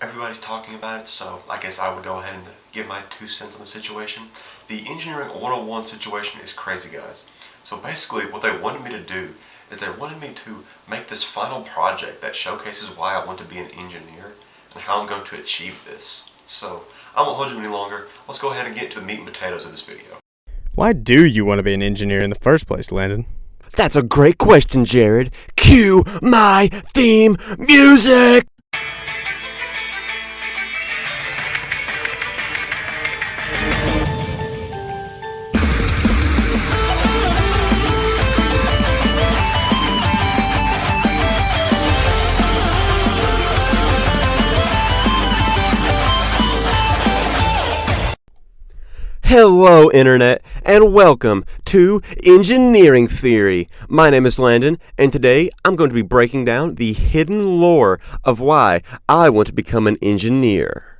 Everybody's talking about it, so I guess I would go ahead and give my 2 cents on the situation. The Engineering 101 situation is crazy, guys. So basically, what they wanted me to do is they wanted me to make this final project that showcases why I want to be an engineer and how I'm going to achieve this. So I won't hold you any longer. Let's go ahead and get to the meat and potatoes of this video. Why do you want to be an engineer in the first place, Landon? That's a great question, Jared. Cue my theme music! Hello, Internet, and welcome to Engineering Theory. My name is Landon, and today I'm going to be breaking down the hidden lore of why I want to become an engineer.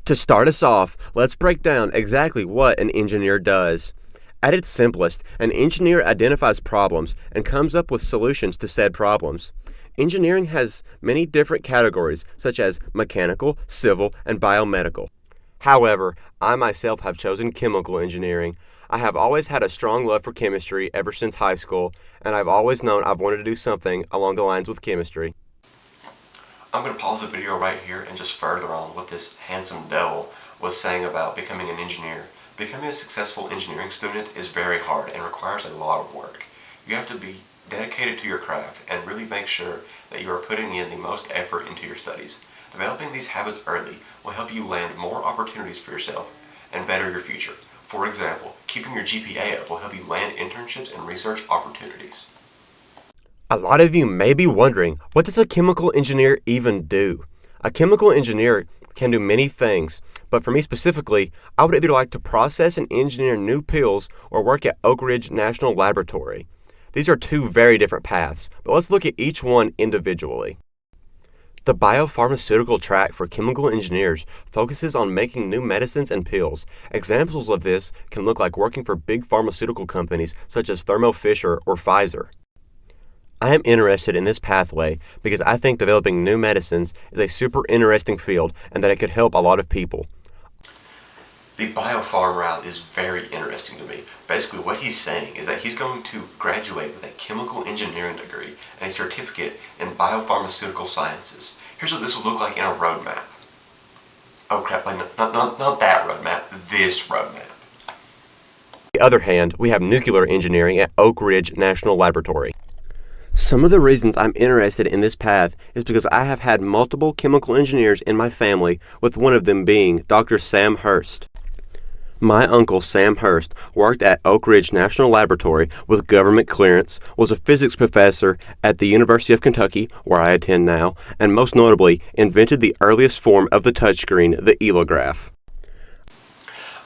To start us off, let's break down exactly what an engineer does. At its simplest, an engineer identifies problems and comes up with solutions to said problems. Engineering has many different categories, such as mechanical, civil, and biomedical. However, I myself have chosen chemical engineering. I have always had a strong love for chemistry ever since high school, and I've always known I've wanted to do something along the lines with chemistry. I'm going to pause the video right here and just further on what this handsome devil was saying about becoming an engineer. Becoming a successful engineering student is very hard and requires a lot of work. You have to be dedicated to your craft and really make sure that you are putting in the most effort into your studies. Developing these habits early will help you land more opportunities for yourself and better your future. For example, keeping your GPA up will help you land internships and research opportunities. A lot of you may be wondering, what does a chemical engineer even do? A chemical engineer can do many things, but for me specifically, I would either like to process and engineer new pills or work at Oak Ridge National Laboratory. These are two very different paths, but let's look at each one individually. The biopharmaceutical track for chemical engineers focuses on making new medicines and pills. Examples of this can look like working for big pharmaceutical companies such as Thermo Fisher or Pfizer. I am interested in this pathway because I think developing new medicines is a super interesting field and that it could help a lot of people. The biopharm route is very interesting to me. Basically, what he's saying is that he's going to graduate with a chemical engineering degree and a certificate in biopharmaceutical sciences. Here's what this would look like in a roadmap. Oh crap, not that roadmap, this roadmap. On the other hand, we have nuclear engineering at Oak Ridge National Laboratory. Some of the reasons I'm interested in this path is because I have had multiple chemical engineers in my family, with one of them being Dr. Sam Hurst. My uncle Sam Hurst worked at Oak Ridge National Laboratory with government clearance, was a physics professor at the University of Kentucky, where I attend now, and most notably invented the earliest form of the touchscreen, the elograph.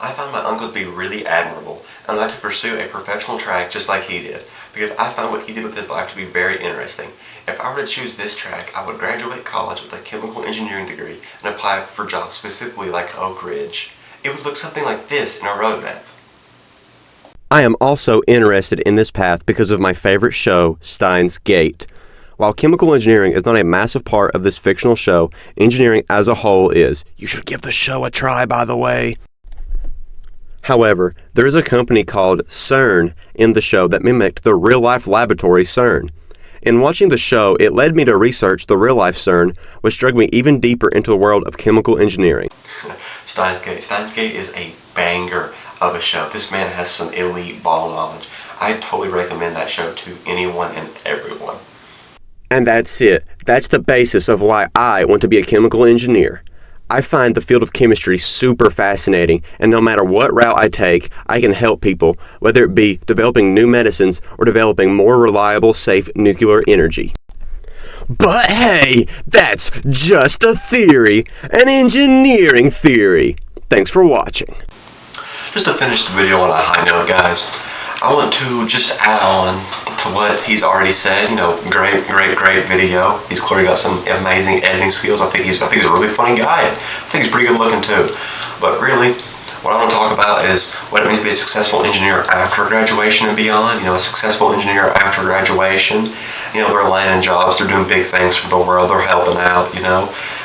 I found my uncle to be really admirable and I'd like to pursue a professional track just like he did, because I found what he did with his life to be very interesting. If I were to choose this track, I would graduate college with a chemical engineering degree and apply for jobs specifically like Oak Ridge. It would look something like this in our roadmap. I am also interested in this path because of my favorite show, Steins Gate. While chemical engineering is not a massive part of this fictional show, engineering as a whole is. You should give the show a try, by the way. However, there is a company called CERN in the show that mimicked the real-life laboratory CERN. In watching the show, it led me to research the real-life CERN, which drug me even deeper into the world of chemical engineering. Steins Gate. Steins Gate is a banger of a show. This man has some elite ball knowledge. I totally recommend that show to anyone and everyone. And that's it. That's the basis of why I want to be a chemical engineer. I find the field of chemistry super fascinating, and no matter what route I take, I can help people, whether it be developing new medicines or developing more reliable, safe nuclear energy. But hey, that's just a theory, an engineering theory. Thanks for watching. Just to finish the video on a high note, guys, I want to just add on to what he's already said. Great video. He's clearly got some amazing editing skills. I think he's a really funny guy. I think he's pretty good looking too. But really, what I want to talk about is what it means to be a successful engineer after graduation and beyond. A successful engineer after graduation, they're landing jobs, they're doing big things for the world, they're helping out,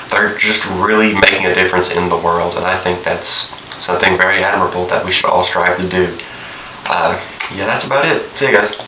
they're just really making a difference in the world, and I think that's something very admirable that we should all strive to do. Yeah, that's about it. See you guys.